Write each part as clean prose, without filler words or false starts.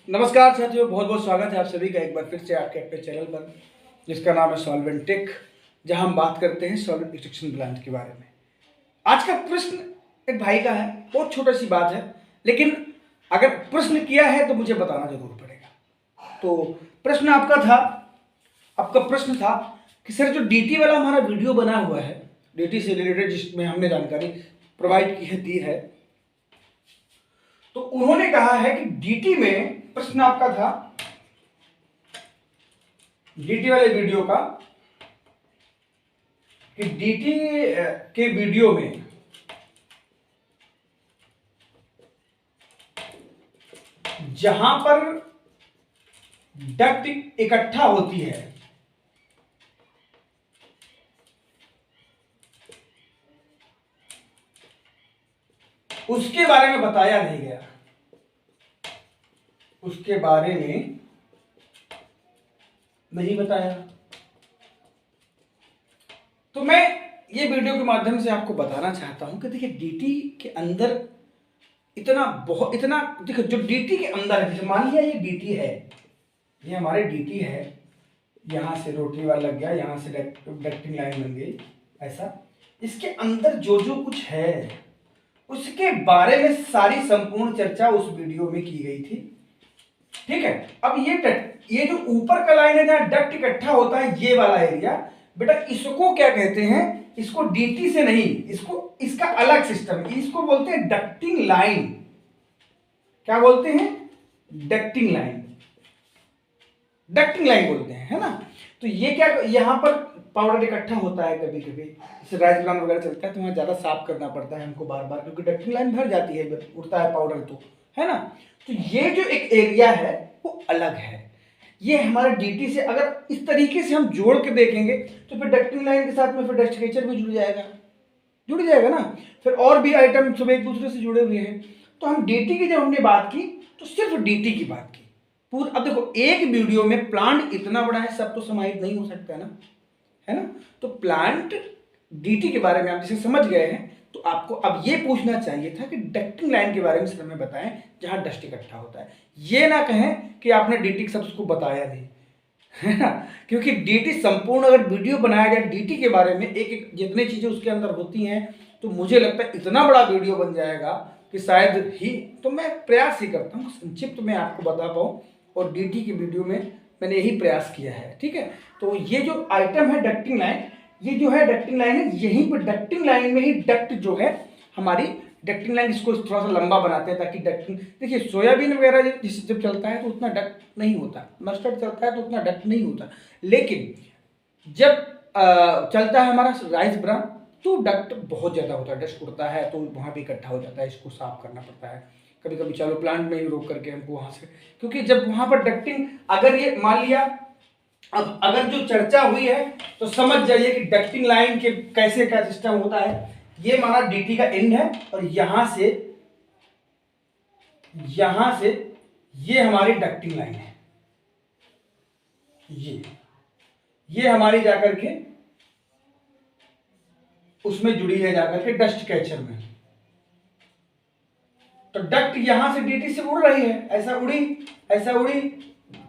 नमस्कार साथियों, बहुत बहुत स्वागत है आप सभी का एक बार फिर से आपके अपने चैनल पर जिसका नाम है सॉल्वेंट टेक, जहां हम बात करते हैं सॉलिड एक्सट्रैक्शन प्लांट के बारे में। आज का प्रश्न एक भाई का है, बहुत छोटा सी बात है, लेकिन अगर प्रश्न किया है तो मुझे बताना जरूर पड़ेगा। तो प्रश्न आपका प्रश्न था कि सर जो डीटी वाला हमारा वीडियो बना हुआ है, डीटी से रिलेटेड जिसमें हमने जानकारी प्रोवाइड की है दी है, तो उन्होंने कहा है कि डीटी में प्रश्न आपका था डीटी वाले वीडियो का कि डीटी के वीडियो में जहां पर डक्ट इकट्ठा होती है उसके बारे में बताया नहीं गया, उसके बारे में नहीं बताया। तो मैं ये वीडियो के माध्यम से आपको बताना चाहता हूं कि देखिए डीटी के अंदर इतना देखो, जो डीटी के अंदर है, जैसे मान लिया ये डीटी है, ये हमारे डीटी है, यहां से रोटरी वाल लग गया, यहां से डक्टिंग लाइन बन गई, ऐसा इसके अंदर जो जो कुछ है उसके बारे में सारी संपूर्ण चर्चा उस वीडियो में की गई थी। ठीक है, अब ये जो ऊपर का लाइन है जहां डक्ट इकट्ठा होता है, ये वाला एरिया, बेटा इसको क्या कहते हैं? इसको डीटी से नहीं, इसका अलग सिस्टम है, इसको बोलते हैं डक्टिंग लाइन। क्या बोलते हैं? डक्टिंग लाइन, डक्टिंग लाइन बोलते हैं, है ना। तो ये क्या, यहां पर पाउडर इकट्ठा होता है, कभी कभी जैसे राइस ब्रान वगैरह चलता है तो वहां ज्यादा साफ करना पड़ता है हमको बार बार, क्योंकि डक्टिंग लाइन भर जाती है, उड़ता है पाउडर, तो है ना। तो ये जो एक एरिया है वो अलग है, ये हमारा डीटी से अगर इस तरीके से हम जोड़ के देखेंगे तो फिर डक्टिंग लाइन के साथ में फिर डस्ट कैचर भी जुड़ जाएगा ना, फिर और भी आइटम सब एक दूसरे से जुड़े हुए हैं। तो हम डीटी की जब हमने बात की तो सिर्फ डीटी की बात की पूरा। अब देखो एक वीडियो में प्लांट इतना बड़ा है, सब तो समाहित नहीं हो सकता है ना। तो प्लांट डीटी के बारे में आप जैसे समझ गए हैं, तो आपको अब ये पूछना चाहिए था कि डक्टिंग लाइन के बारे में सर में बताएं जहां डस्ट इकट्ठा होता है। ये ना कहें कि आपने डीटी सब उसको बताया नहीं, है ना, क्योंकि डीटी संपूर्ण अगर वीडियो बनाया जाए डीटी के बारे में, एक एक जितनी चीजें उसके अंदर होती हैं, तो मुझे लगता है इतना बड़ा वीडियो बन जाएगा कि शायद ही, तो मैं प्रयास ही करता हूँ संक्षिप्त में आपको बता पाऊँ, और डीटी की वीडियो में मैंने यही प्रयास किया है। ठीक है, तो ये जो आइटम है डक्टिंग लाइन, ये जो है डक्टिंग लाइन है, यहीं पर डक्टिंग लाइन में ही डक्ट जो है हमारी डक्टिंग लाइन, इसको थोड़ा सा लंबा बनाते हैं ताकि डक्टिंग, देखिए सोयाबीन वगैरह जब चलता है तो उतना डक्ट नहीं होता, मस्टर्ड चलता है तो उतना डक्ट नहीं होता, लेकिन जब चलता है हमारा राइस ब्रान तो डक्ट बहुत ज़्यादा होता है, डस्ट उड़ता है तो वहाँ पे इकट्ठा हो जाता है, इसको साफ करना पड़ता है कभी कभी। चलो प्लांट में ही रोक करके हमको वहाँ से, क्योंकि जब वहाँ पर डक्टिंग, अगर ये मान लिया, अब अगर जो चर्चा हुई है तो समझ जाइए कि डक्टिंग लाइन के कैसे क्या सिस्टम होता है। ये हमारा डीटी का एंड है और यहां से ये हमारी डक्टिंग लाइन है, ये हमारी जाकर के उसमें जुड़ी है, जाकर के डस्ट कैचर में। तो डक्ट यहां से डीटी से उड़ रही है, ऐसा उड़ी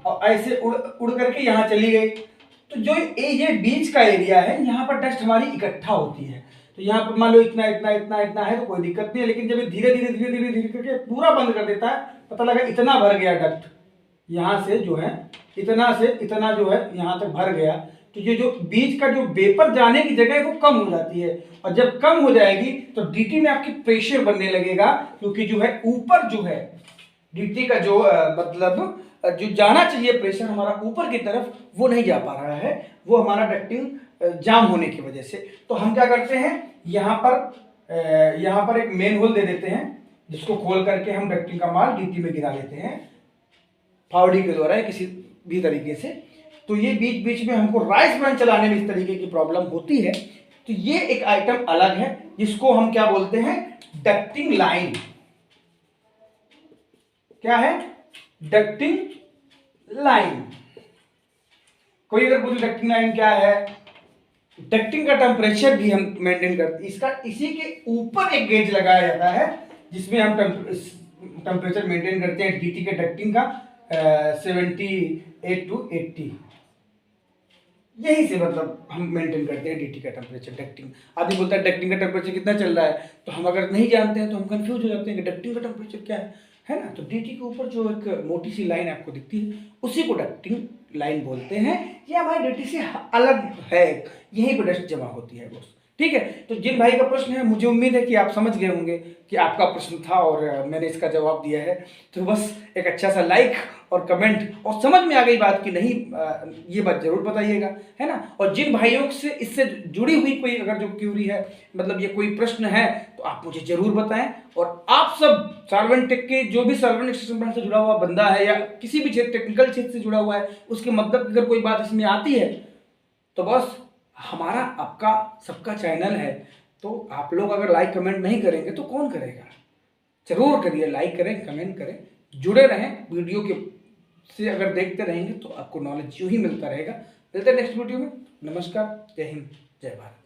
और ऐसे उड़ करके यहां चली गई। तो जो ये बीच का एरिया है, यहां पर डस्ट हमारी इकट्ठा होती है, तो यहाँ पर मान लो इतना इतना इतना इतना है तो कोई दिक्कत नहीं है, लेकिन जब ये धीरे धीरे धीरे धीरे धीरे करके पूरा बंद कर देता है, पता लगा इतना भर गया डक्ट, यहाँ से जो है इतना से इतना जो है यहाँ तक भर गया, तो ये जो बीच का जो वेपर जाने की जगह है वो कम हो जाती है, और जब कम हो जाएगी तो डीटी में आपकी प्रेशर बनने लगेगा, क्योंकि जो है ऊपर जो है डीटी का जो मतलब जो जाना चाहिए प्रेशर हमारा ऊपर की तरफ, वो नहीं जा पा रहा है, वो हमारा डक्टिंग जाम होने की वजह से। तो हम क्या करते हैं, यहाँ पर एक मेन होल दे देते हैं, जिसको खोल करके हम डक्टिंग का माल डीटी में गिरा लेते हैं फावड़ी के द्वारा या किसी भी तरीके से। तो ये बीच बीच में हमको राइस ब्रान चलाने में इस तरीके की प्रॉब्लम होती है, तो ये एक आइटम अलग है जिसको हम क्या बोलते हैं, डक्टिंग लाइन। क्या है? Ducting line. कोई अगर पूछे डक्टिंग लाइन क्या है, डक्टिंग का टेम्परेचर भी हम मेंटेन करते हैं, इसका इसी के ऊपर एक गेज लगाया जाता है जिसमें हम टेम्परेचर मेंटेन करते हैं डीटी के डक्टिंग का, 78 to 80, यही से मतलब हम मेंटेन करते हैं डीटी का टेम्परेचर। डक्टिंग, आदमी बोलता है डक्टिंग का टेम्परेचर कितना चल रहा है, तो हम अगर नहीं जानते हैं तो हम कंफ्यूज हो जाते हैं कि डक्टिंग का टेम्परेचर क्या है ना। तो डीटी के ऊपर जो एक मोटी सी लाइन आपको दिखती है उसी को डक्टिंग लाइन बोलते हैं। ये हमारे डीटी से अलग है, यहीं पर डस्ट जमा होती है बस। ठीक है, तो जिन भाई का प्रश्न है, मुझे उम्मीद है कि आप समझ गए होंगे कि आपका प्रश्न था और मैंने इसका जवाब दिया है। तो बस एक अच्छा सा लाइक और कमेंट, और समझ में आ गई बात कि नहीं, ये बात जरूर बताइएगा, है ना। और जिन भाइयों से इससे जुड़ी हुई कोई अगर जो क्यूरी है, मतलब ये कोई प्रश्न है, तो आप मुझे जरूर बताएं। और आप सब सार्वन टेक के जो भी सार्वन एक्सटेंशन प्लान से जुड़ा हुआ बंदा है या किसी भी क्षेत्र टेक्निकल क्षेत्र से जुड़ा हुआ है, उसके मतलब अगर कोई बात इसमें आती है तो बस हमारा आपका सबका चैनल है, तो आप लोग अगर लाइक कमेंट नहीं करेंगे तो कौन करेगा। जरूर करिए, लाइक करें, कमेंट करें, जुड़े रहें वीडियो के से। अगर देखते रहेंगे तो आपको नॉलेज यूं ही मिलता रहेगा। मिलते हैं नेक्स्ट वीडियो में। नमस्कार, जय हिंद, जय भारत।